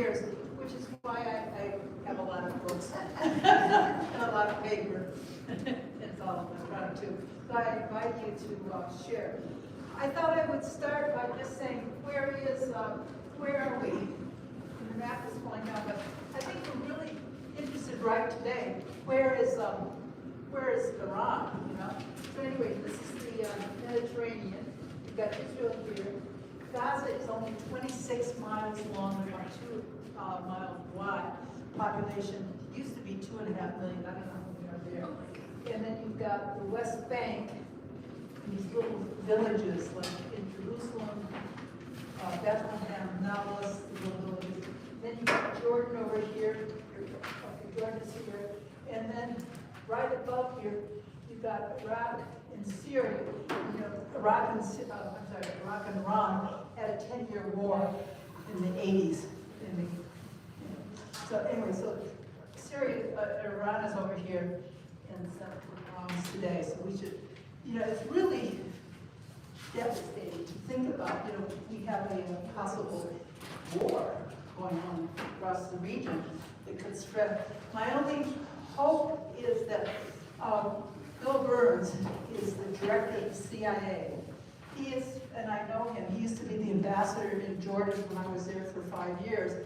years, which is why I have a lot of books and a lot of paper. It's all electronic too. So I invite you to share. I thought I would start by just saying, where are we? The map is going down, but I think we're really interested right today. Where is Iran? You know. So anyway, this is the Mediterranean. You've got Israel here. Gaza is only 26 miles long, about 2 miles wide. Population used to be 2.5 million. I don't know if we are there. And then you've got the West Bank, these little villages like in Jerusalem, Bethlehem, Nablus, the little villages. Then you've got Jordan over here. Jordan is here, and then right above here, you've got Iraq and Syria. You know, Iraq and Iran had a 10-year war in the 80s. So anyway, so Syria, Iran is over here, and some today. So we should, you know, it's really devastating to think about. You know, we have a possible war going on across the region that could spread. My only hope is that Bill Burns is the director of the CIA. He is, and I know him, he used to be the ambassador in Jordan when I was there for 5 years.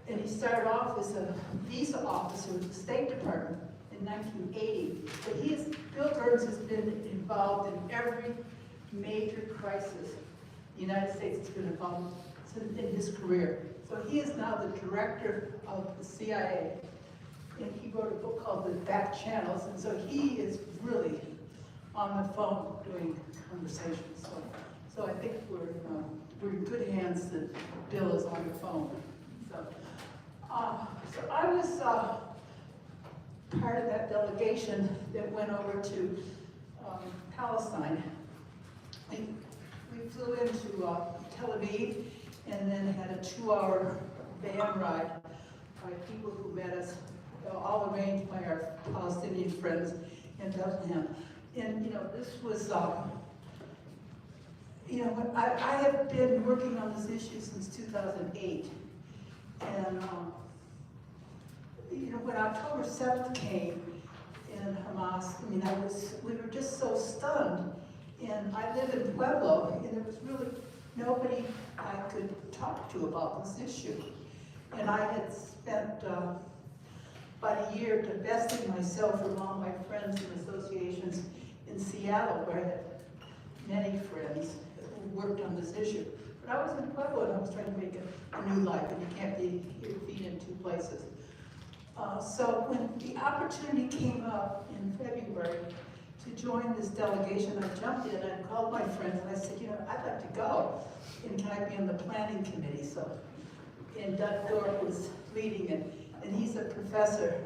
And he started off as a visa officer with the State Department in 1980. But Bill Burns has been involved in every major crisis the United States has been involved in his career. So he is now the director of the CIA. And he wrote a book called The Back Channels, and so he is really on the phone doing conversations. So I think we're in good hands that Bill is on the phone. So I was part of that delegation that went over to Palestine. We flew into Tel Aviv and then had a 2-hour van ride by people who met us, all arranged by our Palestinian friends in Bethlehem. And you know, this was, you know, I have been working on this issue since 2008. And you know, when October 7th came in Hamas, I mean, we were just so stunned. And I live in Pueblo, and there was really nobody I could talk to about this issue. And I had spent about a year divesting myself from all my friends and associations in Seattle, where I had many friends who worked on this issue. But I was in Pueblo, and I was trying to make a new life, and you can't be your feet in 2 places. So when the opportunity came up in February to join this delegation, I jumped in and called my friends, and I said, you know, I'd like to go, and can I be on the planning committee? So, and Doug Dorff was leading it, and he's a professor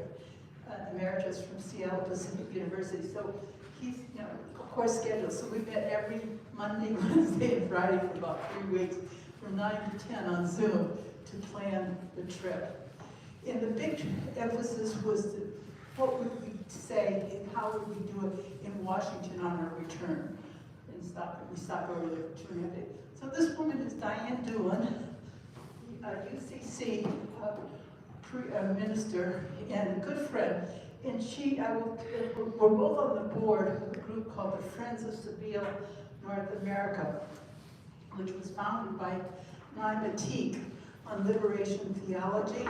emeritus from Seattle Pacific University. So he's, you know, of course, scheduled. So we met every Monday, Wednesday, and Friday for about 3 weeks, from 9 to 10 on Zoom to plan the trip. And the big emphasis was what would we say and how would we do it in Washington on our return. And we stopped over there for 2.5 days. So this woman is Diane Doolan, UCC minister and a good friend. And we're both on the board of a group called the Friends of Segall North America, which was founded by Naim Atik on liberation theology.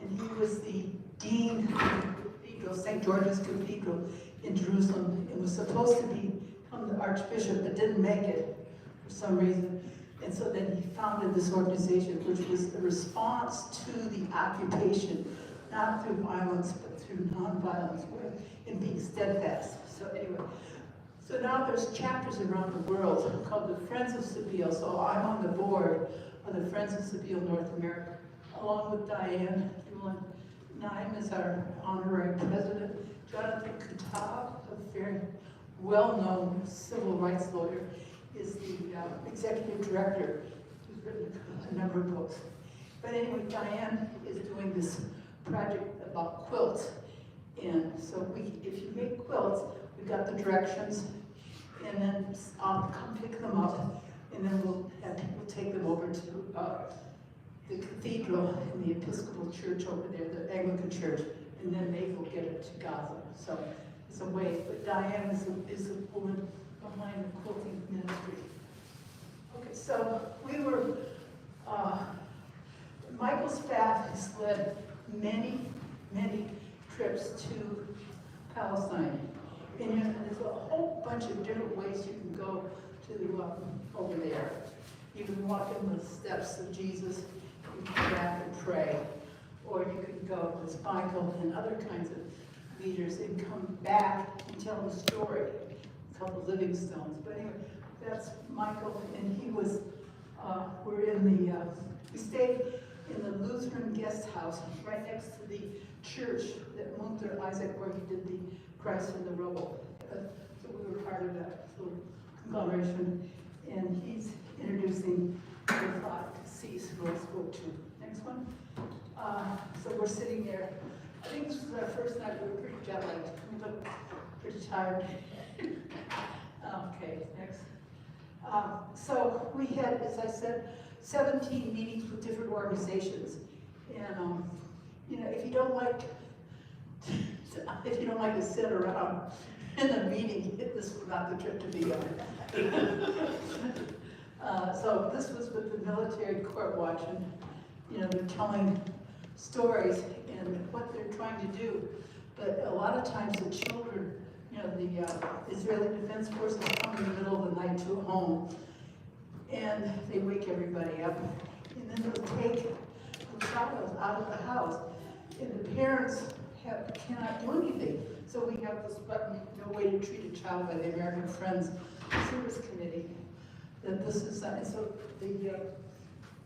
And he was the dean of the cathedral, St. George's Cathedral in Jerusalem, and was supposed to become the archbishop, but didn't make it for some reason. And so then he founded this organization, which was a response to the occupation, not through violence, but through nonviolence, and being steadfast. So anyway, so now there's chapters around the world called the Friends of Segall. So I'm on the board of the Friends of Segall North America, along with Diane Doolan. Naim is our honorary president. Jonathan Kutab, a very well-known civil rights lawyer, is the executive director, who's written a number of books. But anyway, Diane is doing this project about quilts. And so if you make quilts, we've got the directions, and then I'll come pick them up, and then we'll have people take them over to the cathedral. cathedral in the Episcopal church over there, the Anglican church, and then they will get it to Gaza. So it's a way, but Diane is a woman behind the quilting ministry. Okay, so we were, Michael's staff has led many trips to Palestine. And there's a whole bunch of different ways you can go to over there. You can walk in the steps of Jesus, you can come back and pray, or you can go with Michael and other kinds of leaders and come back and tell the story. It's called the Living Stones. But anyway, that's Michael, and he was, we stayed in the Lutheran guest house right next to the church that Munther Isaac, where he did the Christ in the Rubble. So we were part of that little conglomeration, and he's introducing the five deceased who I spoke to. Next one. So we're sitting there. I think this was our first night. We were pretty jet lagged. We looked pretty tired. Okay, next. So we had, as I said, 17 meetings with different organizations, and if you don't like to sit around in the meeting, this is not the trip to be on. So this was with the military court watch, and they're telling stories and what they're trying to do, but a lot of times the children, the Israeli Defense Forces come in the middle of the night to a home, and they wake everybody up, and then they'll take the child out of the house, and the parents cannot do anything. So we have this button, No Way to Treat a Child, by the American Friends Service Committee. That this is, and so the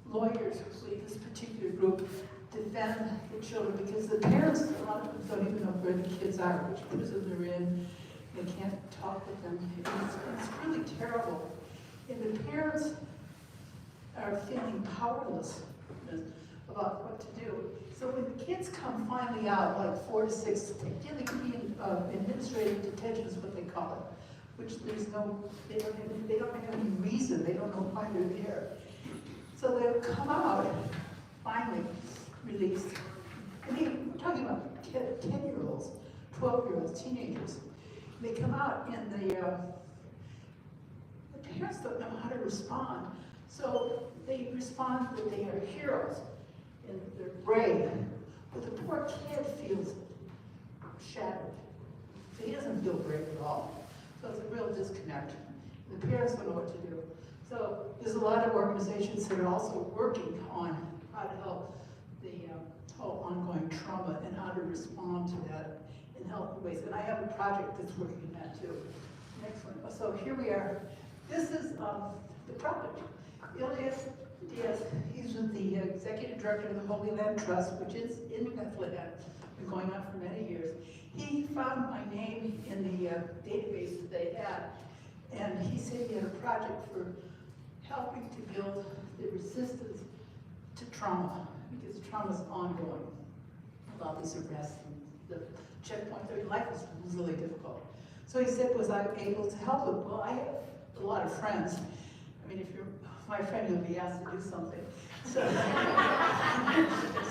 lawyers who lead this particular group defend the children, because the parents, a lot of them don't even know where the kids are, which prison they're in. They can't talk with them. It's really terrible. And the parents are feeling powerless about what to do. So when the kids come finally out, like 4 to 6, they be in administrative detention is what they call it, which they don't have any reason, they don't know why they're there. So they'll come out, finally released. I mean, we're talking about 10-year-olds, 12-year-olds, teenagers. They come out and the parents don't know how to respond. So they respond that they are heroes and they're brave. But the poor kid feels shattered. So he doesn't feel brave at all. So it's a real disconnect. The parents don't know what to do. So there's a lot of organizations that are also working on how to help the whole ongoing trauma and how to respond to that in healthy ways. And I have a project that's working on that too. Next one. So here we are. This is the project. Elias Diaz, he's with the executive director of the Holy Land Trust, which is in Bethlehem, been going on for many years. He found my name in the database that they had, and he said he had a project for helping to build the resistance to trauma, because trauma is ongoing. A lot of these arrests and the checkpoints, I mean, life is really difficult. So he said, was I able to help him? Well, I have a lot of friends. I mean, if you're my friend, you'll be asked to do something. So,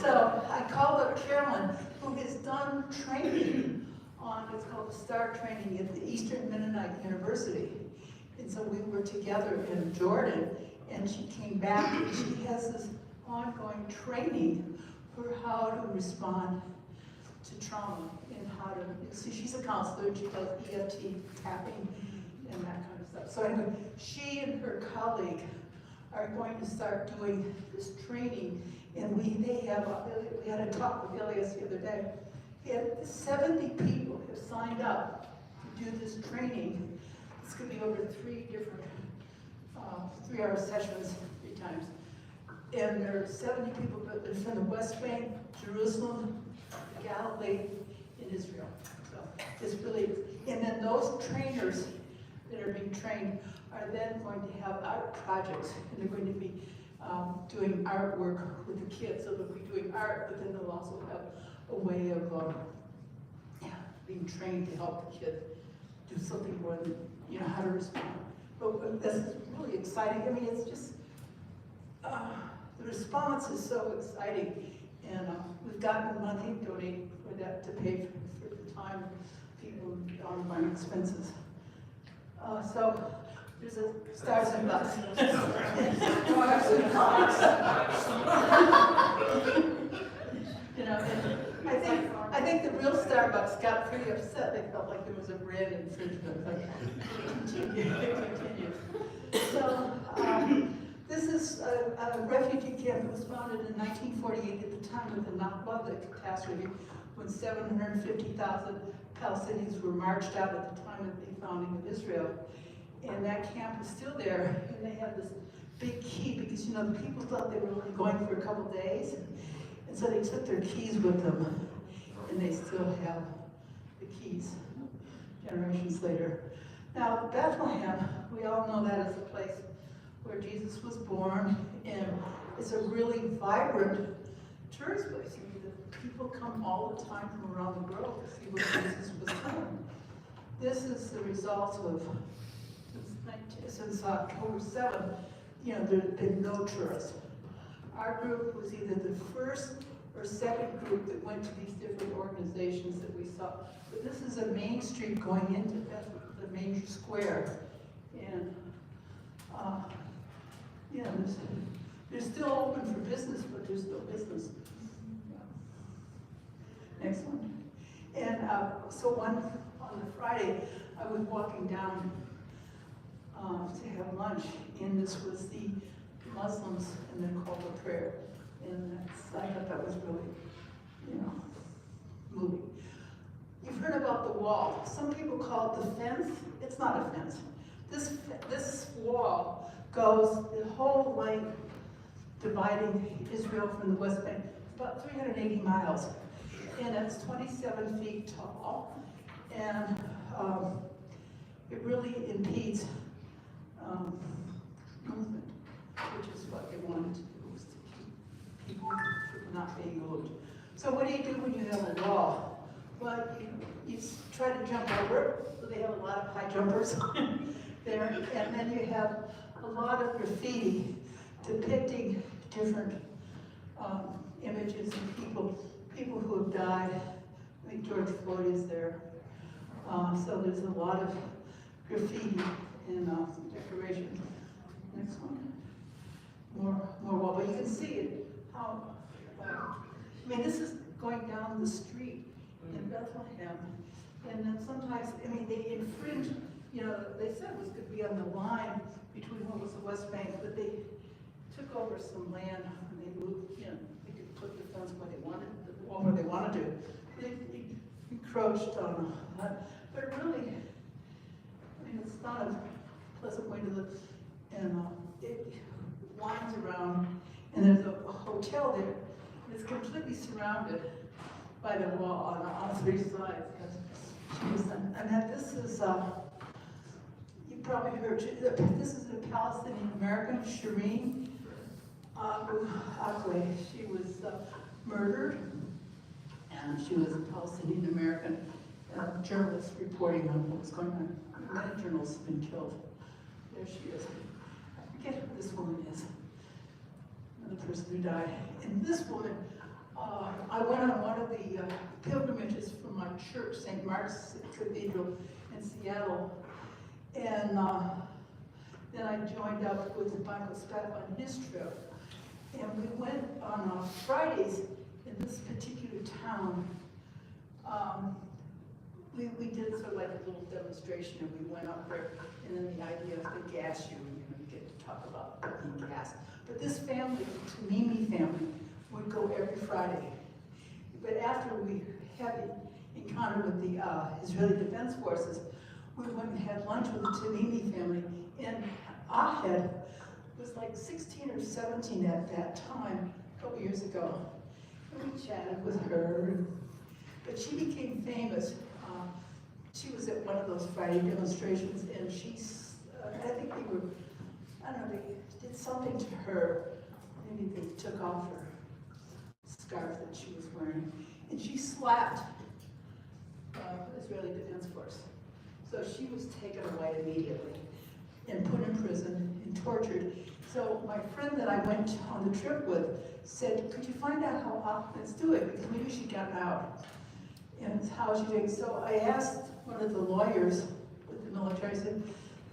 so I called up Carolyn, who has done training on what's called the STAR training at the Eastern Mennonite University. And so we were together in Jordan, and she came back, and she has this ongoing training for how to respond to trauma and how to, so she's a counselor, and she does EFT tapping and that kind of stuff. So anyway, she and her colleague are going to start doing this training, and we had a talk with Elias the other day. He had 70 people have signed up to do this training. It's going to be over 3 different 3-hour sessions 3 times. And there are 70 people, but they're from the West Bank, Jerusalem, Galilee, and Israel. So it's really, and then those trainers that are being trained are then going to have art projects, and they're going to be doing artwork with the kids. So they'll be doing art, but then they'll also have a way of being trained to help the kid do something more than, how to respond. But this is really exciting. I mean, it's just, the response is so exciting, and we've gotten money donated for that to pay for the time people on my expenses. So there's a stars and bucks. You know, and I think the real Starbucks got pretty upset. They felt like there was a brand infringement, but it continued. So this is a refugee camp that was founded in 1948 at the time of the Nakba catastrophe, when 750,000 Palestinians were marched out at the time of the founding of Israel. And that camp is still there, and they have this big key because, you know, the people thought they were only going for a couple days, and so they took their keys with them, and they still have the keys generations later. Now, Bethlehem, we all know that as the place where Jesus was born, and it's a really vibrant tourist place. I mean, the people come all the time from around the world to see where Jesus was born. This is the result of, since October 7th, you know, there have been no tourists. Our group was either the first or second group that went to these different organizations that we saw. But this is a main street going into the main square. And, you know, they're still open for business, but there's no business. Yeah. Next one. And so on the Friday, I was walking down to have lunch, and this was the Muslims and their call to prayer. And I thought that was really, you know, moving. You've heard about the wall. Some people call it the fence. It's not a fence. This wall goes the whole length, dividing Israel from the West Bank. It's about 380 miles, and it's 27 feet tall, and it really impedes movement, which is what they wanted to do, was to keep people from not being moved. So what do you do when you have a wall? Well, you try to jump over it. So they have a lot of high jumpers there, and then you have a lot of graffiti depicting different images of people who have died. I think George Floyd is there. So there's a lot of graffiti and decorations. Next one. More wall, but you can see it. How? I mean, this is going down the street in Bethlehem, and then sometimes, I mean, they infringe. You know, they said it was going to be on the line between what was the West Bank, but they took over some land and they moved. You know, they could put the fence where they wanted, the wall where they wanted to. They encroached on that, but really, I mean, it's not a pleasant way to live. And it winds around, and there's a hotel there. And it's completely surrounded by the wall on three sides. And then this is, you probably heard, this is a Palestinian American, Shireen Abu Akleh. She was murdered, and she was a Palestinian American journalist reporting on what was going on. Many journalists have been killed. There she is. I forget who this woman is. Another person who died. And this woman, I went on one of the pilgrimages from my church, St. Mark's Cathedral in Seattle. And then I joined up with Michael Spaff on his trip. And we went on Fridays in this particular town. We did sort of like a little demonstration, and we went up there, and then the idea of the gas you get to talk about being gas. But this family, the Tamimi family, would go every Friday. But after we had an encounter with the Israeli Defense Forces, we went and had lunch with the Tamimi family, and Ahed was like 16 or 17 at that time, a couple years ago. And we chatted with her, but she became famous. She was at one of those Friday demonstrations, and she's, I think they were, I don't know, they did something to her. Maybe they took off her scarf that she was wearing, and she slapped Israeli Defense Force. So she was taken away immediately and put in prison and tortured. So my friend that I went on the trip with said, could you find out how Ahmed's doing? Because we knew she'd gotten out. And how is she doing? So I asked one of the lawyers with the military, I said,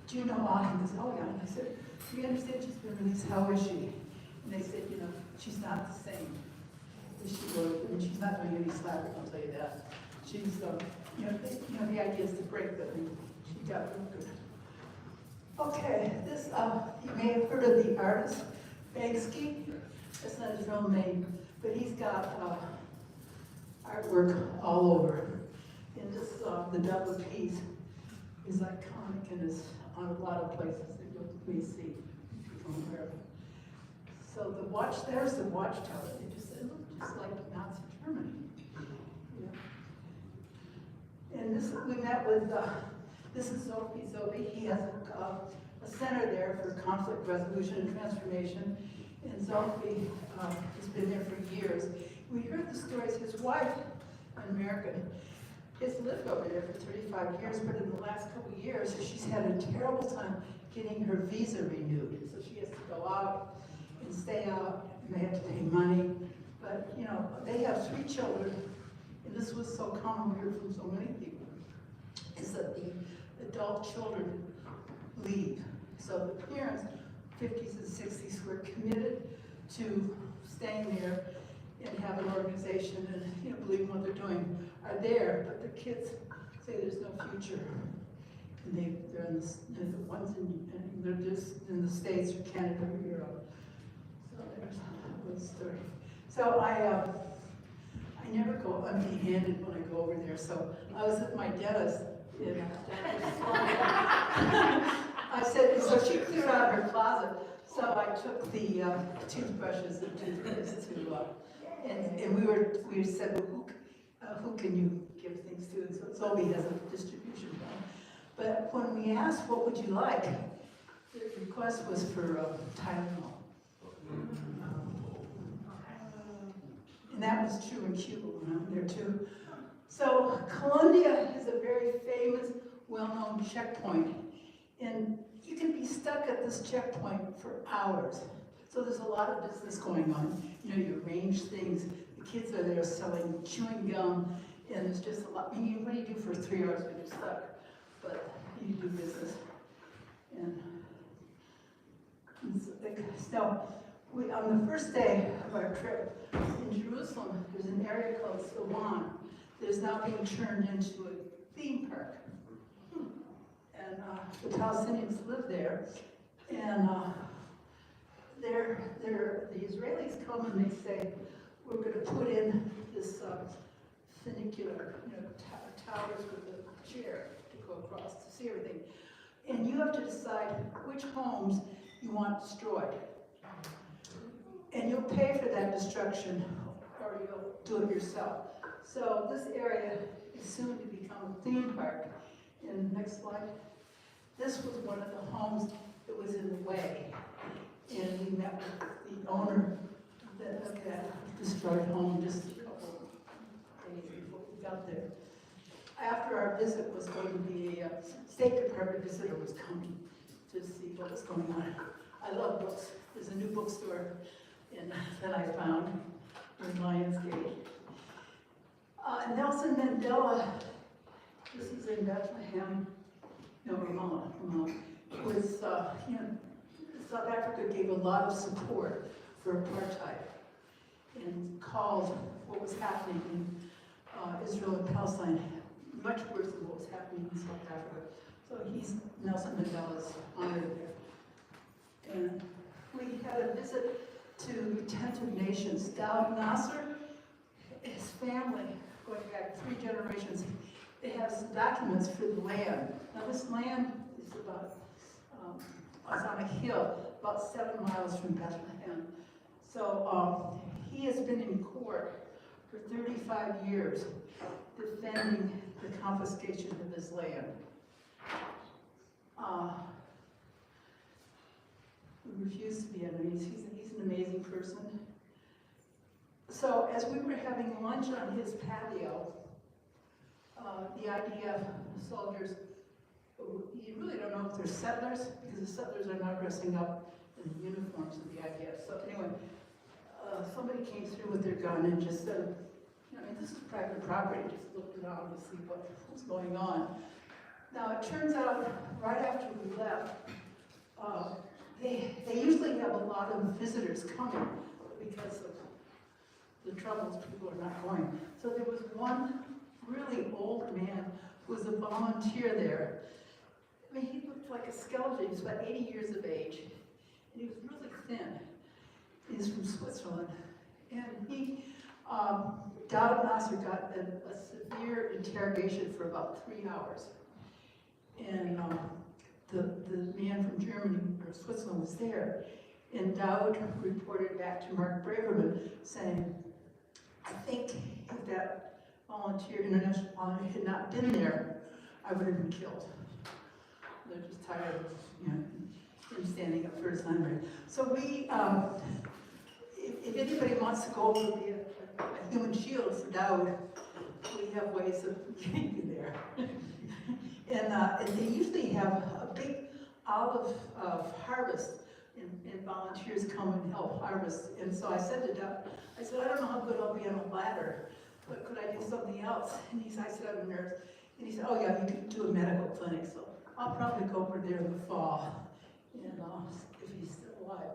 do you know Ahmed? He said, oh yeah. And I said, we understand she's been released, how is she? And they said, she's not the same as she was. I mean, she's not doing any slapping, I'll tell you that. She's, the idea is to break the thing. She got real good. Okay, this, you may have heard of the artist, Banksy. That's not his real name, but he's got artwork all over. And this, the double piece is iconic and is on a lot of places that you may see from where. So there's the watchtower. It looked just like Nazi Germany. Yeah. And this, we met with, this is Zobi. He has a center there for conflict resolution and transformation. And Zobi has been there for years. We heard the stories. His wife, an American, has lived over there for 35 years, but in the last couple of years, she's had a terrible time getting her visa renewed. So she has to go out and stay out, and they have to pay money. But, they have 3 children, and this was so common, we heard from so many people, is that the adult children leave. So the parents, 50s and 60s, who are committed to staying there and have an organization and believe in what they're doing, are there, but the kids say there's no future. And they're in the ones they're just in the States or Canada or Europe. So there's a good story. So I never go empty-handed when I go over there. So I was at my dentist in I said, so she cleared out her closet. So I took the toothbrushes and toothpaste to, and we said, well, who can you give things to? And so Zobi has a distribution plan. But when we asked, what would you like? The request was for Tylenol. And that was true in Cuba when I was there too. So Colombia is a very famous, well-known checkpoint. And you can be stuck at this checkpoint for hours. So there's a lot of business going on. You arrange things. The kids are there selling chewing gum, and it's just a lot. What do you do for 3 hours when you're stuck? But you do business. And so on the first day of our trip in Jerusalem, there's an area called Segall that is now being turned into a theme park. And the Palestinians live there, and the Israelis come and they say, we're going to put in this funicular, towers with a chair to go across to see everything. And you have to decide which homes you want destroyed. And you'll pay for that destruction, or you'll do it yourself. So this area is soon to become a theme park. And next slide. This was one of the homes that was in the way. And we met with the owner of that destroyed home just a couple of days before we got there. After our visit was going to be a State Department visitor was coming to see what was going on. I love books. There's a new bookstore that I found in Lionsgate. Nelson Mandela, this is in Bethlehem, Ramallah, was, South Africa gave a lot of support for apartheid and called what was happening in Israel and Palestine much worse than what was happening in South Africa. So Nelson Mandela's honored there. And we had a visit to the Tent of Nations. Dawud Nasser, his family, going back 3 generations, they have some documents for the land. Now this land is about, it's on a hill, about 7 miles from Bethlehem. So he has been in court for 35 years defending the confiscation of his land. We refuse to be enemies. He's an amazing person. So as we were having lunch on his patio, the IDF soldiers, you really don't know if they're settlers, because the settlers are not dressing up in the uniforms of the IDF. So anyway, somebody came through with their gun and just said, you know, this is private property, just looked around to see what was going on. Now it turns out, right after we left, they usually have a lot of visitors coming because of the troubles, people are not going. So there was one really old man who was a volunteer there. I mean, he looked like a skeleton. He was about 80 years of age, and he was really thin. He's from Switzerland. And he, Dowd Nasser got a severe interrogation for about 3 hours. And the man from Germany, or Switzerland, was there. And Dowd reported back to Mark Braverman saying, I think if that volunteer, international volunteer, had not been there, I would have been killed. They're just tired of, you know, him standing up for his land. So we, if anybody wants to go over be a human shield for Dowd, we have ways of getting you there. And they usually have a big olive harvest, and volunteers come and help harvest. And so I said to Dowd, I said, I don't know how good I'll be on a ladder, but could I do something else? And I said, I'm a nurse. And he said, oh yeah, you can do a medical clinic. So I'll probably go over there in the fall, and if he's still alive.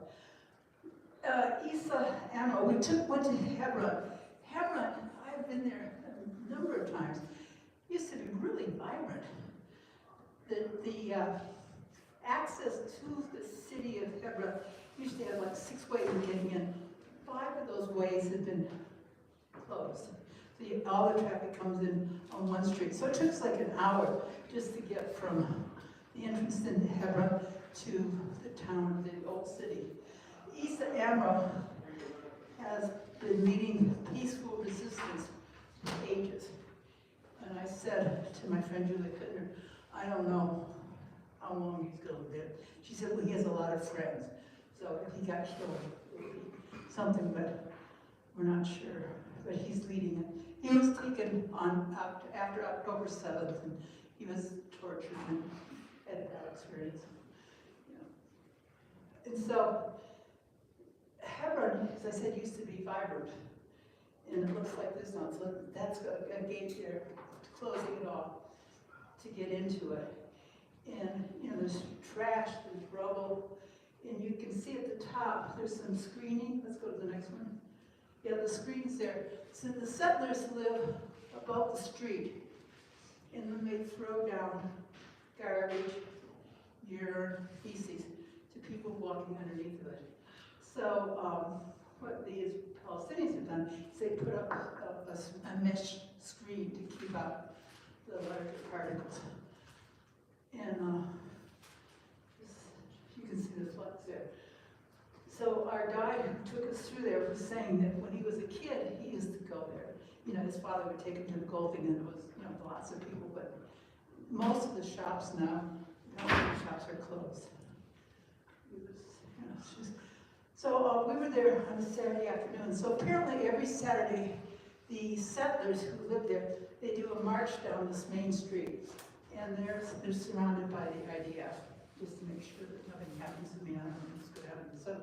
Issa Amro, we went to Hebron. Hebron, I've been there a number of times. It used to be really vibrant. The access to the city of Hebron used to have like 6 ways of getting in. 5 of those ways have been closed. So all the traffic comes in on one street. So it took us like an hour just to get from the entrance into Hebron to the town, the old city. Issa Amro has been leading peaceful resistance for ages. And I said to my friend Julie Kuttner, I don't know how long he's going to live. She said, well, he has a lot of friends. So if he got killed, it would be something, but we're not sure. But he's leading it. He was taken on after October 7th, and he was tortured and had a bad experience. You know. And so Hebron, as I said, used to be vibrant. And it looks like this now. So that's a gate there, closing it off to get into it. And you know, there's trash, there's rubble, and you can see at the top there's some screening. Let's go to the next one. Yeah, the screen's there. So the settlers live above the street, and then they throw down garbage, urine, feces to people walking underneath of it. So what these Palestinians have done is they put up a mesh screen to keep out the larger particles. And you can see the floods there. So our guide who took us through there was saying that when he was a kid, he used to go there. You know, his father would take him to the golfing, and it was, you know, lots of people, but most of the shops now, most of the shops are closed. It was, you know, it's just, so we were there on a Saturday afternoon. So apparently every Saturday, the settlers who lived there, they do a march down this main street. And they're surrounded by the IDF, just to make sure that nothing happens to me. I don't know what's going to happen to them,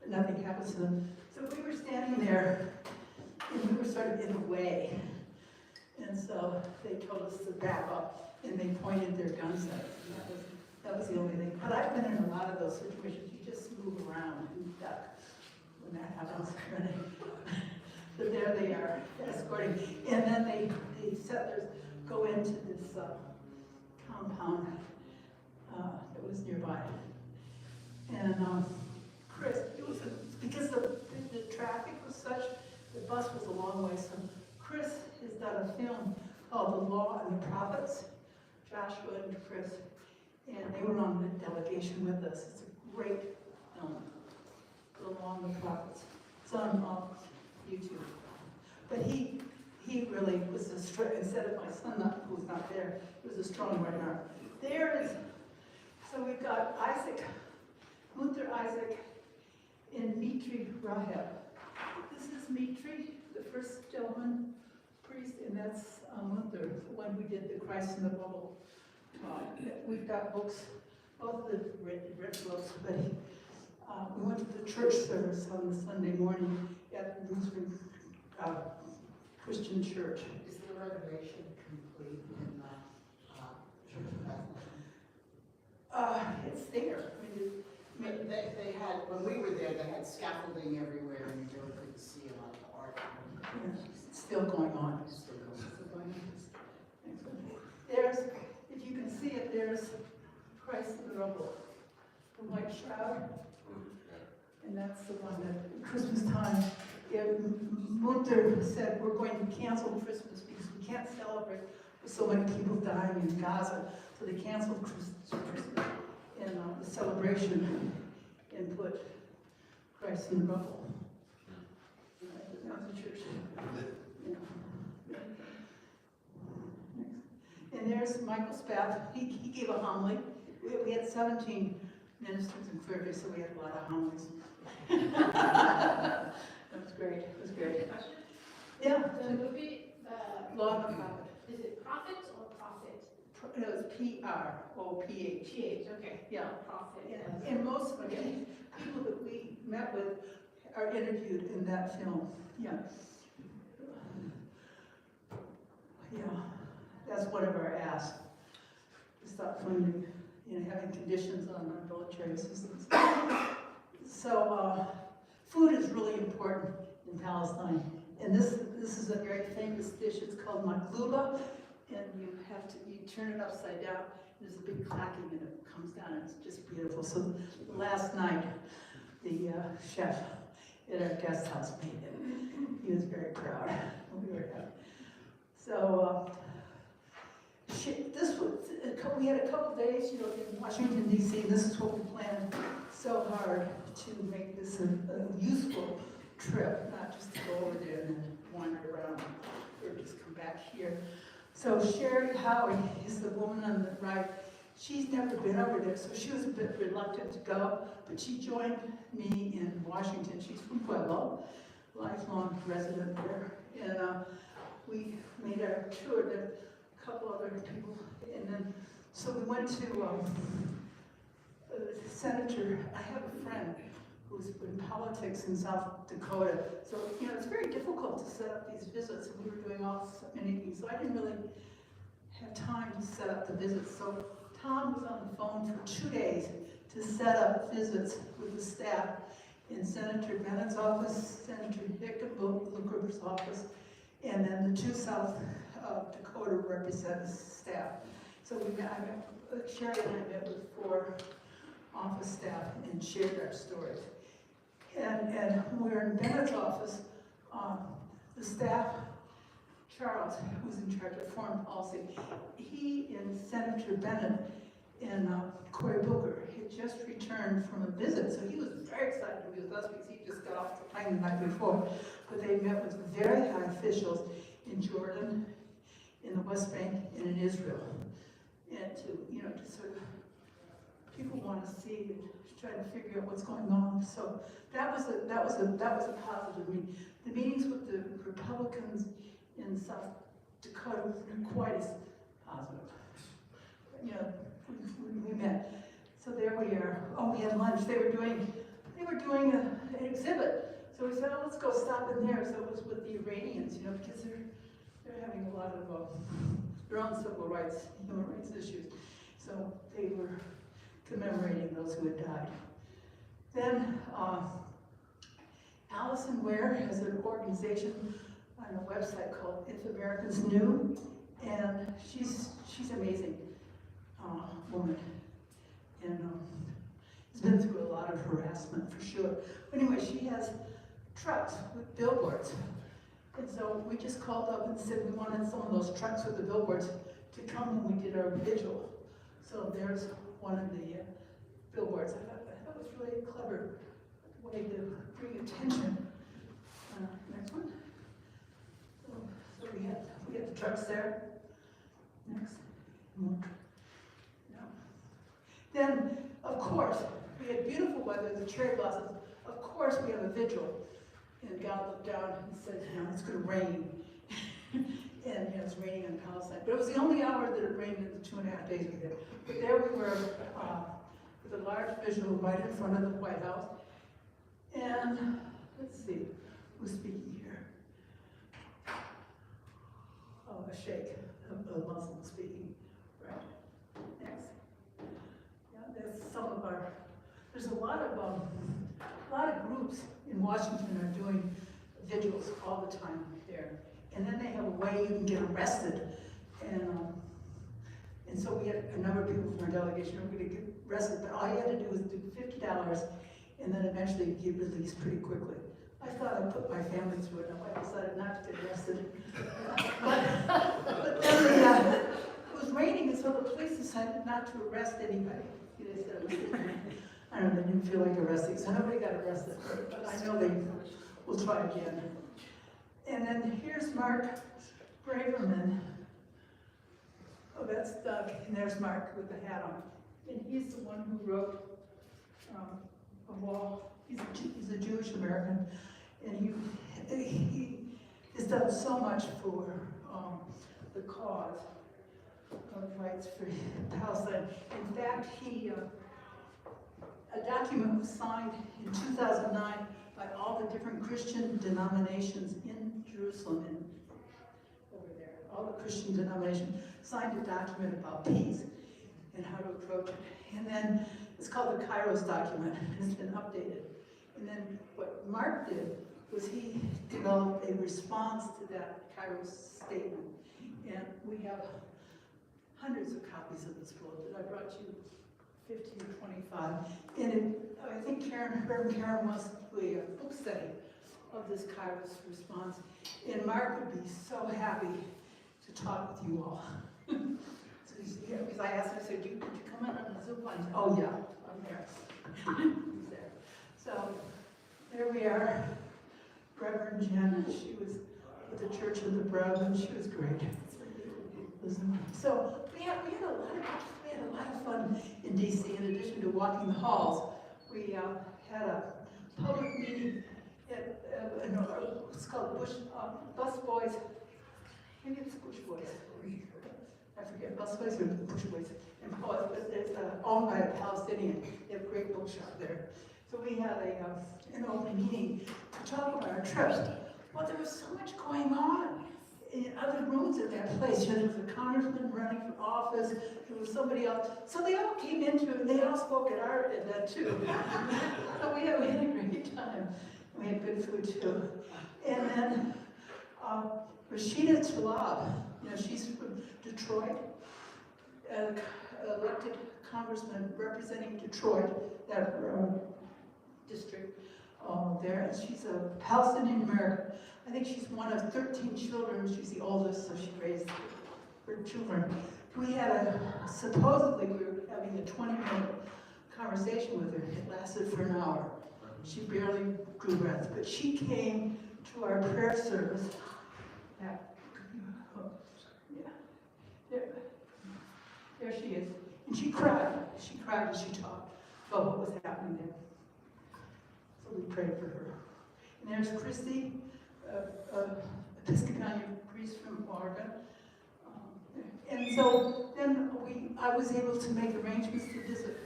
but nothing happens to them. So we were standing there, and we were sort of in the way. And so they told us to back up, and they pointed their guns at us. That was the only thing. But I've been in a lot of those situations. You just move around and duck when that happens. But there they are, escorting. And then the settlers go into this compound that was nearby. And Chris, it was because the traffic was such, the bus was a long way, so Chris has done a film called The Law and the Prophets, Joshua and Chris, and they were on the delegation with us. It's a great film, The Law and the Prophets. It's on YouTube. But he really was a strong, instead of my son who was not there, he was a strong right arm. There is, so we've got Isaac, Gunther Isaac, and Mitri Rahab. This is Mitri, the first gentleman priest, and that's Gunther, the one who did the Christ in the Bubble talk. We've got books, both the written books, but We went to the church service on the Sunday morning at the Lutheran Christian Church. Is the renovation complete in the Church of Bethlehem? It's there. They had, when we were there, they had scaffolding everywhere and you really couldn't see a lot of the art. It's still going on. It's still going on. Still going on. There's, if you can see it, there's Christ in the rubble, the white shroud. And that's the one that at Christmas time, Luther said, we're going to cancel Christmas because we can't celebrate with so many people dying in Gaza. So they canceled Christmas and the celebration and put Christ in the rubble. That was the church. Yeah. And there's Michael Spath. He gave a homily. We had 17 ministers and clergy, so we had a lot of homilies. That was great. It was great. Question? Yeah. The movie, Law of the Prophet. is it Prophets or Prophet? It was P-R-O-P-H. PH, okay. Yeah. Prophet. Yeah. And most of the people that we met with are interviewed in that film. Yeah. Yeah. That's one of our asks. To stop funding, having conditions on our military assistance. So, food is really important in Palestine. And this is a very famous dish. It's called makluba. And you turn it upside down. There's a big clacking and it comes down and it's just beautiful. So last night, the chef at our guest house made it. He was very proud. We were happy. So we had a couple days, in Washington, D.C. This is what we planned so hard to make this a useful trip, not just to go over there and then wander around or just come back here. So Sherry Howie is the woman on the right. She's never been over there, so she was a bit reluctant to go, but she joined me in Washington. She's from Pueblo, lifelong resident there. And we made our tour to a couple other people. And then, so we went to Senator, I have a friend who's in politics in South Dakota. So, it's very difficult to set up these visits, and we were doing all so many things. So I didn't really have time to set up the visits. So Tom was on the phone for 2 days to set up visits with the staff in Senator Bennett's office, Senator Hickenlooper's office, and then the two South Dakota representative staff. So Sherry and I met with 4 office staff and shared our stories. And when we were in Bennett's office, the staff, Charles, who's in charge of foreign policy, he and Senator Bennett and Cory Booker had just returned from a visit, so he was very excited to be with us because he just got off the plane the night before. But they met with very high officials in Jordan, in the West Bank, and in Israel. And to sort of, people want to see and try to figure out what's going on. So that was a positive meeting. The meetings with the Republicans in South Dakota were quite as positive. We met. So there we are. Oh, we had lunch. They were doing an exhibit. So we said, oh, let's go stop in there. So it was with the Iranians, because they're having a lot of their own civil rights, human rights issues. So they were commemorating those who had died. Then Allison Ware has an organization on a website called If Americans Knew, and she's amazing woman, and has been through a lot of harassment for sure. But anyway, she has trucks with billboards, and so we just called up and said we wanted some of those trucks with the billboards to come when we did our vigil. So there's one of the billboards. I thought that was really a clever way to bring attention. Next one. So we had the trucks there. Next. More. No. Then, of course, we had beautiful weather, the cherry blossoms. Of course, we have a vigil. And God looked down and said, it's going to rain. And it was raining on Palestine. But it was the only hour that it rained in the 2.5 days we did. But there we were with a large vigil right in front of the White House. And let's see, who's speaking here? Oh, a sheikh, a Muslim speaking. Right. Next. Yeah, there's some of our. There's a lot of groups in Washington are doing vigils all the time there, and then they have a way you can get arrested, and so we had a number of people from our delegation who were going to get arrested, but all you had to do was do $50, and then eventually you'd get released pretty quickly. I thought I'd put my family through it, I decided not to get arrested. But then it was raining, and so the police decided not to arrest anybody. They said it was I don't know, they didn't feel like arresting, so nobody got arrested, but I know they will try again. And then here's Mark Braverman. Oh, that's Doug, and there's Mark with the hat on. And he's the one who wrote a wall. He's a Jewish American, and he has done so much for the cause of rights for Palestine. In fact, a document was signed in 2009 by all the different Christian denominations in Jerusalem and over there. All the Christian denominations signed a document about peace and how to approach it. And then it's called the Kairos document, and it's been updated. And then what Mark did was he developed a response to that Kairos statement. And we have hundreds of copies of this book that I brought you 15 or 25. And I think Reverend Karen wants to do a book study of this Kairos response. And Mark would be so happy to talk with you all. So he's here, because I asked him, I said, could you come in on the Zoom line? Oh yeah, I'm there. He's there. So there we are. Reverend Jen, she was with the Church of the Brethren. She was great. So we had a lot of fun in DC. In addition to walking the halls, we had a public meeting at it's called Bus Boys. Maybe it's Bush Boys. I forget, Bus Boys or Bush Boys and Poets, but it's owned by a Palestinian. They have a great bookshop there. So we had an open meeting to talk about our trips. Well, there was so much going on in other rooms in that place. You know, there was a congressman running for office, there was somebody else. So they all came into it, and they all spoke at our event too. So we had a great time. We had good food too. And then Rashida Tlaib, you know, she's from Detroit, elected congressman representing Detroit, that district there. And she's a Palestinian American. I think she's one of 13 children. She's the oldest, so she raised her children. We had supposedly we were having a 20-minute conversation with her. It lasted for an hour. She barely drew breath, but she came to our prayer service. There she is. And she cried. She cried as she talked about what was happening there. So we prayed for her. And there's Christy, Episcopal priest from Oregon. And so then I was able to make arrangements to visit,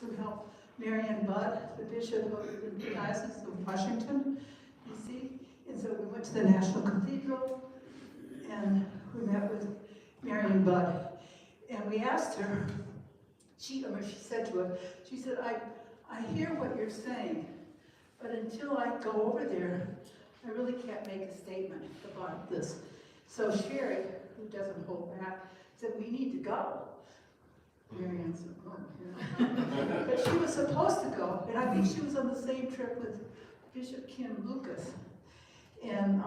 to help Marianne Budd, the bishop of the Diocese of Washington, D.C. And so we went to the National Cathedral, and we met with Marianne Budd. And we asked her, she said to us, she said, I hear what you're saying, but until I go over there, I really can't make a statement about this. So Sherry, who doesn't hold back, said, we need to go. Marianne said, oh, yeah. But she was supposed to go, and I think she was on the same trip with Bishop Kim Lucas. And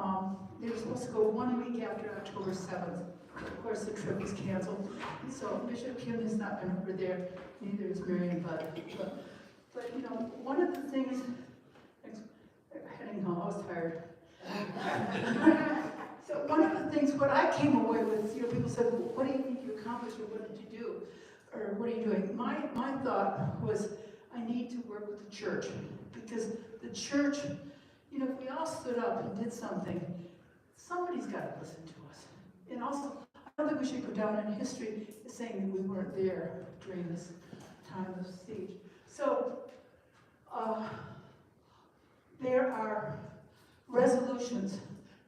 they were supposed to go 1 week after October 7th. Of course, the trip was canceled. So Bishop Kim has not been over there, neither is Marianne Budd. But you know, one of the things, anyhow, I was tired. So one of the things, what I came away with, you know, people said, well, what do you think you accomplished, or what did you do? Or what are you doing? My thought was, I need to work with the church, because the church, you know, if we all stood up and did something, somebody's got to listen to us. And also, I don't think we should go down in history as saying that we weren't there during this time of siege. So, there are resolutions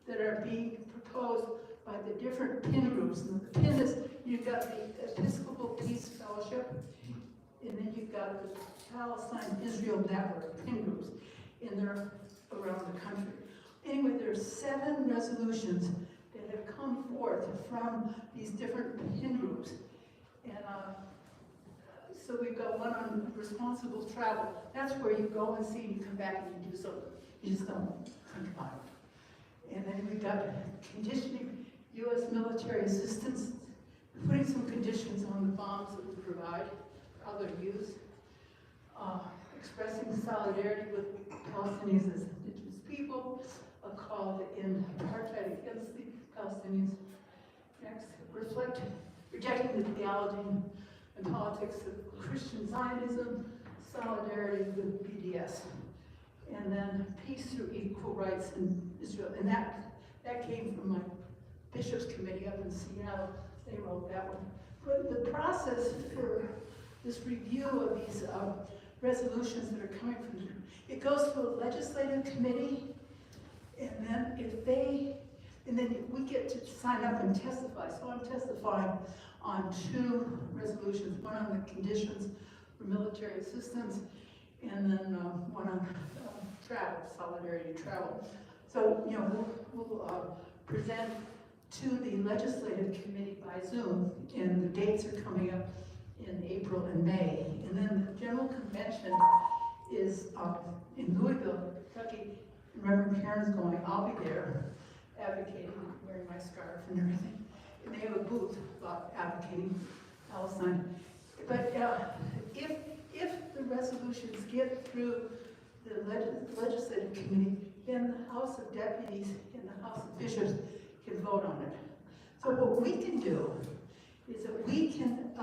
that are being proposed by the different PIN groups. And the PIN is, you've got the Episcopal Peace Fellowship, and then you've got the Palestine-Israel Network PIN groups, and they're around the country. Anyway, there are 7 resolutions that have come forth from these different PIN groups. And so we've got one on responsible travel. That's where you go and see and you come back and you do something. You just don't think about it. And then we've got conditioning U.S. military assistance, putting some conditions on the bombs that we provide, how they're used, expressing solidarity with Palestinians as indigenous people, a call to end apartheid against the Palestinians. Next, rejecting the theology and politics of Christian Zionism, solidarity with BDS. And then peace through equal rights in Israel. And that came from my bishops committee up in Seattle. They wrote that one. But the process for this review of these resolutions that are coming from them, it goes to a legislative committee, and then we get to sign up and testify. So I'm testifying on 2 resolutions, one on the conditions for military assistance, and then one on travel, solidarity travel. So, you know, we'll present to the legislative committee by Zoom, and the dates are coming up in April and May. And then the general convention is in Louisville, Kentucky. Reverend Karen's going, I'll be there advocating, wearing my scarf and everything. And they have a booth advocating Palestine. But if the resolutions get through the legislative committee, then the House of Deputies and the House of Bishops can vote on it. So what we can do is that we can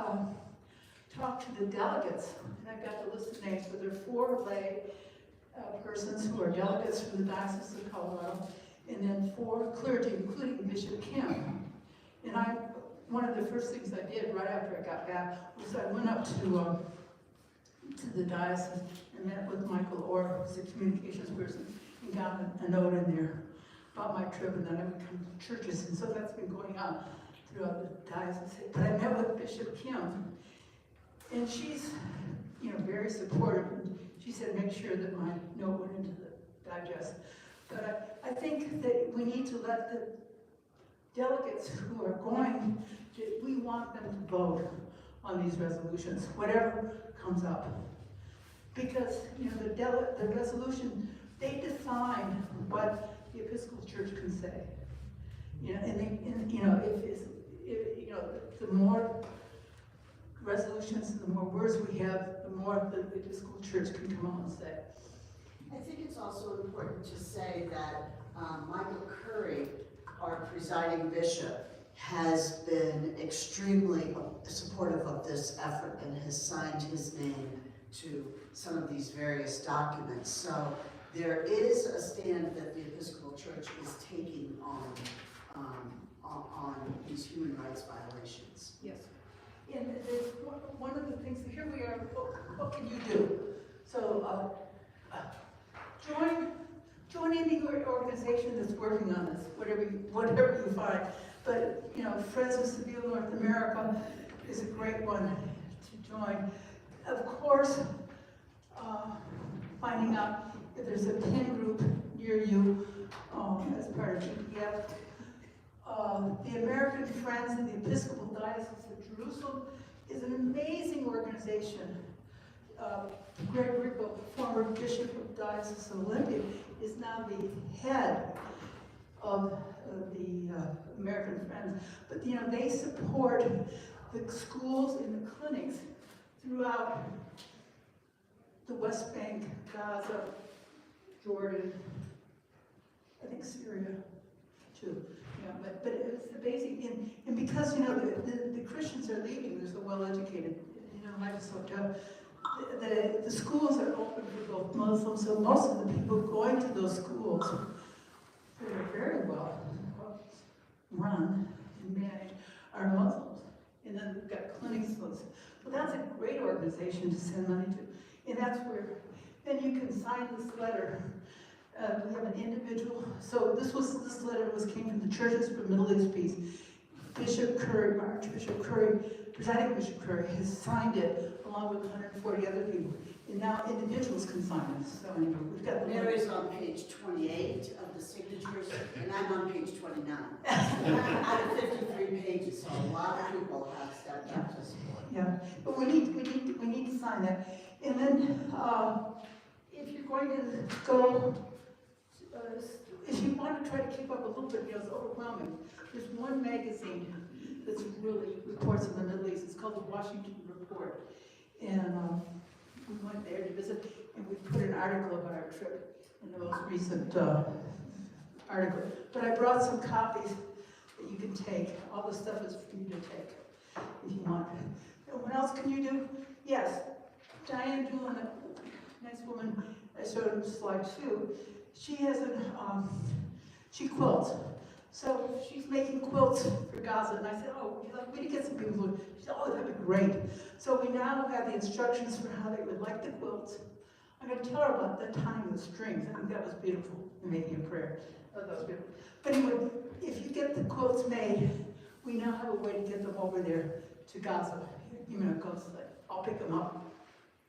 talk to the delegates, and I've got the list of names, but there are 4 lay persons who are delegates from the Diocese of Colorado, and then 4 clergy, including Bishop Kim. And one of the first things I did right after I got back was I went up to the diocese and met with Michael Orr, who's a communications person, and got a note in there about my trip, and then I would come to churches, and so that's been going on throughout the diocese. But I met with Bishop Kim, and she's, you know, very supportive. And she said, make sure that my note went into the digest. But I think that we need to let the delegates who are going, we want them to vote on these resolutions, whatever comes up. Because, you know, the resolution, they define what the Episcopal Church can say. You know, and you know, if you know, the more resolutions and the more words we have, the more the Episcopal Church can come out and say. I think it's also important to say that Michael Curry, our presiding bishop, has been extremely supportive of this effort and has signed his name to some of these various documents. So there is a stand that the Episcopal Church is taking on these human rights violations. Yes. And there's one of the things, here we are, what can you do? So join any organization that's working on this, whatever you find. But, you know, Friends of Segall North America is a great one to join. Of course, finding out if there's a PIN group near you as part of EPF. The American Friends of the Episcopal Diocese of Jerusalem is an amazing organization. Greg Rickle, former Bishop of the Diocese of Olympia, is now the head of the American Friends. But, you know, they support the schools and the clinics throughout the West Bank, Gaza, Jordan, I think Syria too. Yeah, but it's the basic, and because, you know, the Christians are leaving, they're so well educated, you know, I just looked up, the schools are open for both Muslims, so most of the people going to those schools that are very well run and managed are Muslims. And then we've got clinics, so that's a great organization to send money to. And that's where, then you can sign this letter We have an individual, so this letter came from the Churches for Middle East Peace. Bishop Curry, Archbishop Curry, presiding Bishop Curry has signed it along with 140 other people. And now individuals can sign it. So anyway, we've got the Mary's on page 28 of the signatures, and I'm on page 29. Out of 53 pages, so a lot of people have stepped up to support. Yeah, but we need to sign that. And then, if you're going to go, if you want to try to keep up a little bit, it's overwhelming. There's one magazine that's really reports on the Middle East. It's called the Washington Report. And we went there to visit, and we put an article about our trip in the most recent article. But I brought some copies that you can take. All the stuff is for you to take if you want. And what else can you do? Yes, Diane Doolin, a nice woman, I showed her slide 2. She has she quilts. So she's making quilts for Gaza, and I said, oh, would you like me to get some people who, she said, oh, that'd be great. So we now have the instructions for how they would like the quilts. I'm going to tell her about the tying of the strings. I think that was beautiful, and making a prayer. Oh, that was beautiful. But anyway, if you get the quilts made, we now have a way to get them over there to Gaza. You know, I'll pick them up.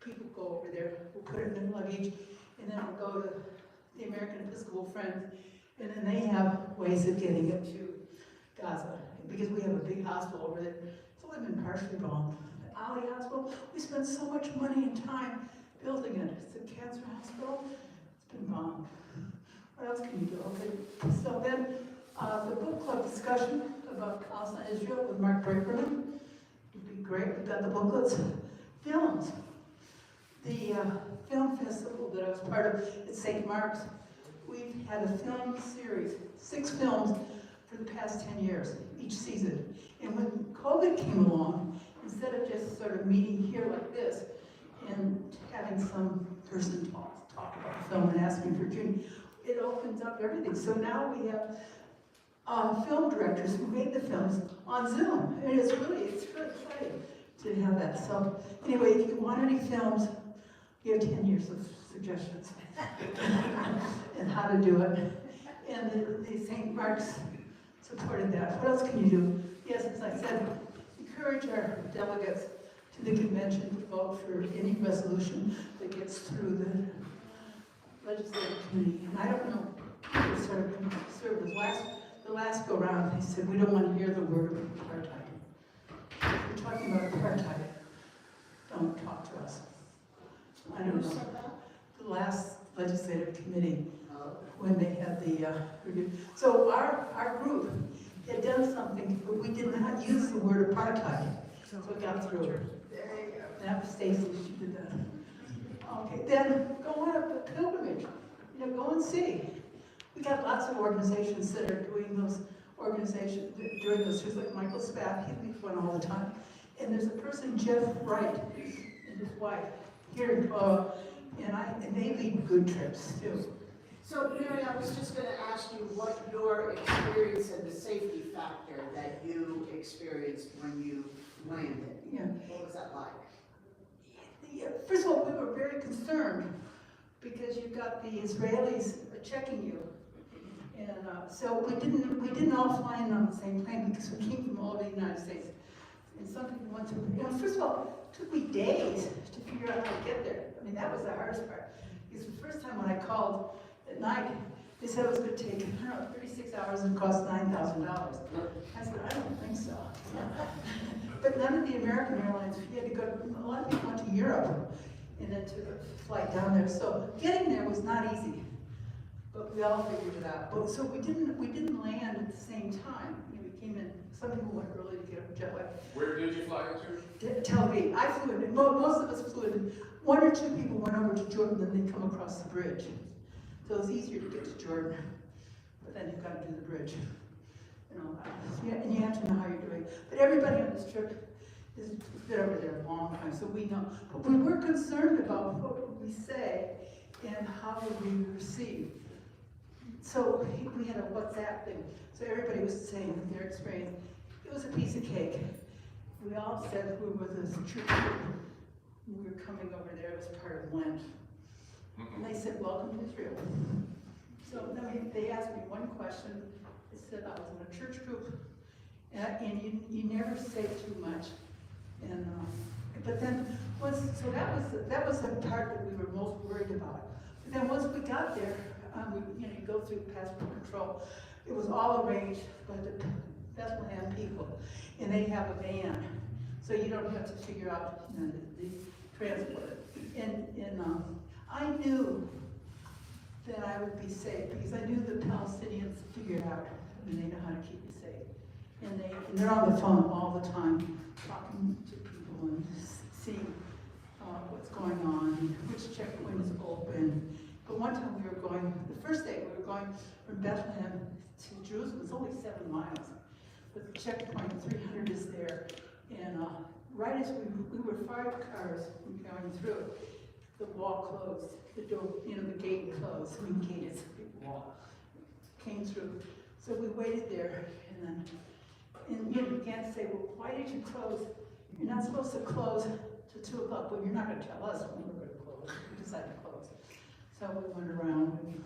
People go over there, we'll put it in their luggage, and then I'll go to the American Episcopal Friends, and then they have ways of getting it to Gaza. Because we have a big hospital over there. It's only been partially bombed. The Ali Hospital, we spent so much money and time building it. It's a cancer hospital. It's been bombed. What else can you do? Okay. So then, the book club discussion about Palestine, Israel with Mark Braverman would be great. We've got the booklets. Films. The film festival that I was part of at St. Mark's, we've had a film series, 6 films for the past 10 years, each season. And when COVID came along, instead of just sort of meeting here like this and having some person talk about the film and asking for June, it opens up everything. So now we have film directors who made the films on Zoom. And it's really exciting to have that. So anyway, if you want any films, you have 10 years of suggestions and how to do it. And the St. Mark's supported that. What else can you do? Yes, as I said, encourage our delegates to the convention to vote for any resolution that gets through the legislative committee. And I don't know, who sort of conservatives, the last go round, they said, we don't want to hear the word apartheid. If we're talking about apartheid, don't talk to us. I don't know. The last legislative committee, when they had the review. So our group had done something, but we did not use the word apartheid. So it got through. There you go. That was Stacy, she did that. Okay, then go on a pilgrimage. You know, go and see. We got lots of organizations that are doing those during those trips, like Michael Spath, he leads one all the time. And there's a person, Jeff Wright, and his wife, here in and they lead good trips too. So Mary, I was just going to ask you what your experience and the safety factor that you experienced when you landed. Yeah. What was that like? Yeah, first of all, we were very concerned because you've got the Israelis checking you. And so we didn't all fly in on the same plane because we came from all over the United States. And some people went to, first of all, it took me days to figure out how to get there. I mean, that was the hardest part. Because the first time when I called at night, they said it was going to take, 36 hours and cost $9,000. I said, I don't think so. But none of the American airlines, you had to go, a lot of people went to Europe and then took a flight down there. So getting there was not easy. But we all figured it out. But, so we didn't land at the same time. You know, we came in, some people went early to get up jet lag. Where did you fly to? Tel Aviv. I flew in. Most of us flew in. 1 or 2 people went over to Jordan, then they come across the bridge. So it's easier to get to Jordan. But then you've got to do the bridge. And all that. And you have to know how you're doing. But everybody on this trip has been over there a long time, so we know. But we were concerned about what would we say and how would we receive. So we had a WhatsApp thing. So everybody was saying their experience. It was a piece of cake. We all said we were the church. We were coming over there as part of Lent. And they said, welcome to Israel. So then they asked me one question. They said I was in a church group, and you never say too much. And but then so that was the part that we were most worried about. But then once we got there, you go through passport control. It was all arranged by the Bethlehem people, and they have a van, so you don't have to figure out the transport. And I knew that I would be safe because I knew the Palestinians figured out, and they know how to keep you safe. And they're on the phone all the time, talking to people and seeing what's going on, and which checkpoint is open. But one time the first day we were going from Bethlehem to Jerusalem. It's only 7 miles, but the checkpoint 300 is there. And right as we were 5 cars going through, the wall closed, the door, the gate closed. I mean, gate is a big wall. Came through, so we waited there, and you can't say, well, why did you close? You're not supposed to close till 2 o'clock. Well, you're not going to tell us when we're going to close. We decided to close. So we went around and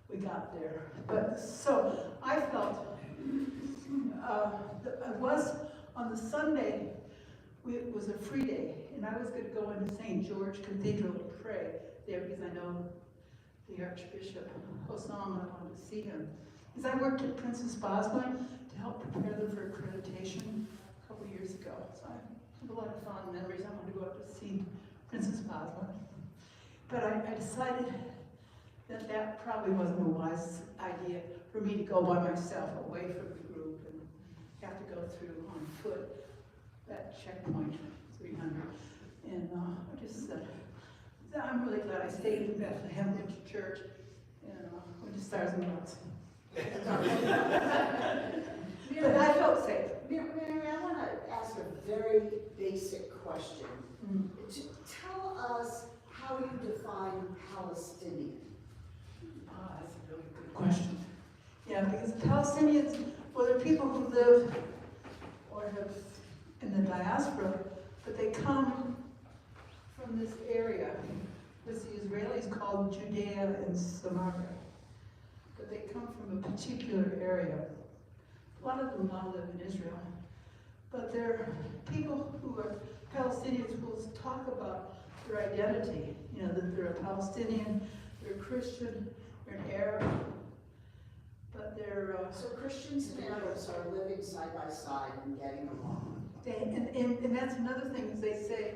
we got there. But so I felt I was on the Sunday. It was a free day, and I was going to go into St. George Cathedral to pray there because I know the Archbishop Hossam. I wanted to see him. Because I worked at Princess Boswell to help prepare them for accreditation a couple years ago. So I have a lot of fond memories. I wanted to go up to see Princess Boswell. But I decided that probably wasn't a wise idea for me to go by myself away from the group and have to go through on foot that checkpoint 300. And I just said, I'm really glad I stayed in Bethlehem, went to church, and went to Stars and Bells. But I felt safe. Mary, I want to ask a very basic question. Tell us how you define Palestinian. That's a really good question. Yeah, because Palestinians, well, they're people who live or have in the diaspora, but they come from this area, which the Israelis call Judea and Samaria. But they come from a particular area. A lot of them now live in Israel. But they're people who are Palestinians who will talk about their identity. That they're a Palestinian, they're a Christian, they're an Arab. But they're... So Christians and Arabs are living side by side and getting along. And that's another thing is they say,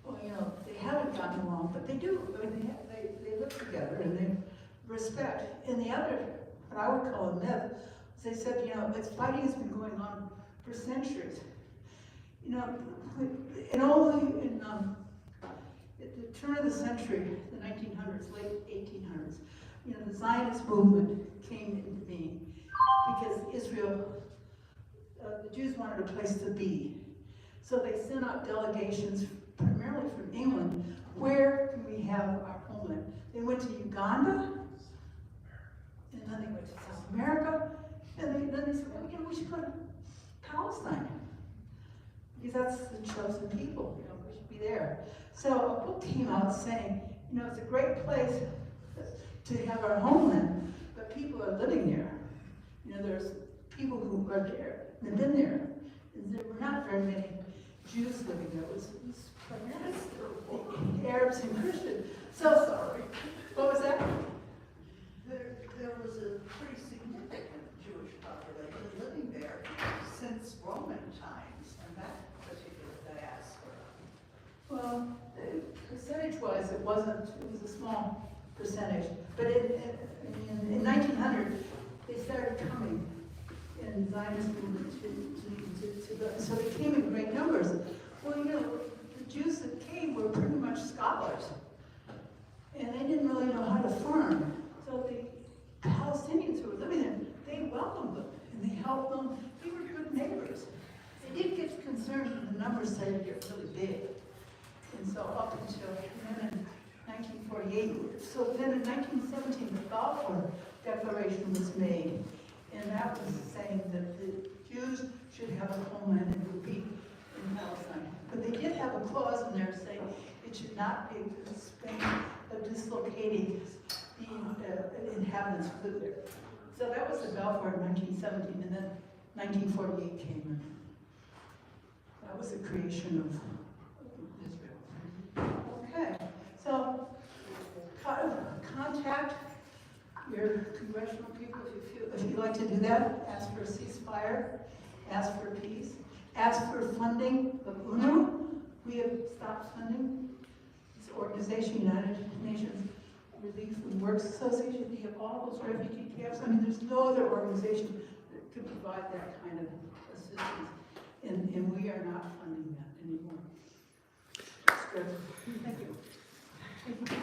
well, they haven't gotten along, but they do. I mean, they live together and they respect. And the other, what I would call a myth, is they said, this fighting has been going on for centuries. And only at the turn of the century, the 1900s, late 1800s, the Zionist movement came into being because Israel, the Jews wanted a place to be. So they sent out delegations, primarily from England, where can we have our homeland? They went to Uganda, and then they went to South America, and then they said, well, we should go to Palestine. Because that's the chosen people, we should be there. So a book came out saying, it's a great place to have our homeland, but people are living there. There's people who are there, and have been there. And there were not very many Jews living there. It was primarily Arabs and Christians. So, sorry. What was that? There was a pretty significant Jewish population living there since Roman times, and that particular diaspora. Well, percentage-wise, it was a small percentage. But in 1900, they started coming in Zionist movement so they came in great numbers. Well, the Jews that came were pretty much scholars, and they didn't really know how to farm. So the Palestinians who were living there, they welcomed them, and they helped them. They were good neighbors. They did get concerned when the numbers started to get really big. And so up until then in 1948, so then in 1917, the Balfour Declaration was made, and that was saying that the Jews should have a homeland and would be in Palestine. But they did have a clause in there saying it should not be at the expense of dislocating the inhabitants lived there. So that was the Balfour in 1917, and then 1948 came in. That was the creation of Israel. Okay, so contact your congressional people if you'd like to do that. Ask for a ceasefire, ask for peace, ask for funding of UNRWA. We have stopped funding this organization, United Nations Relief and Works Association. We have all those refugee camps. I mean, there's no other organization that could provide that kind of assistance, and we are not funding that anymore. That's good. Thank you.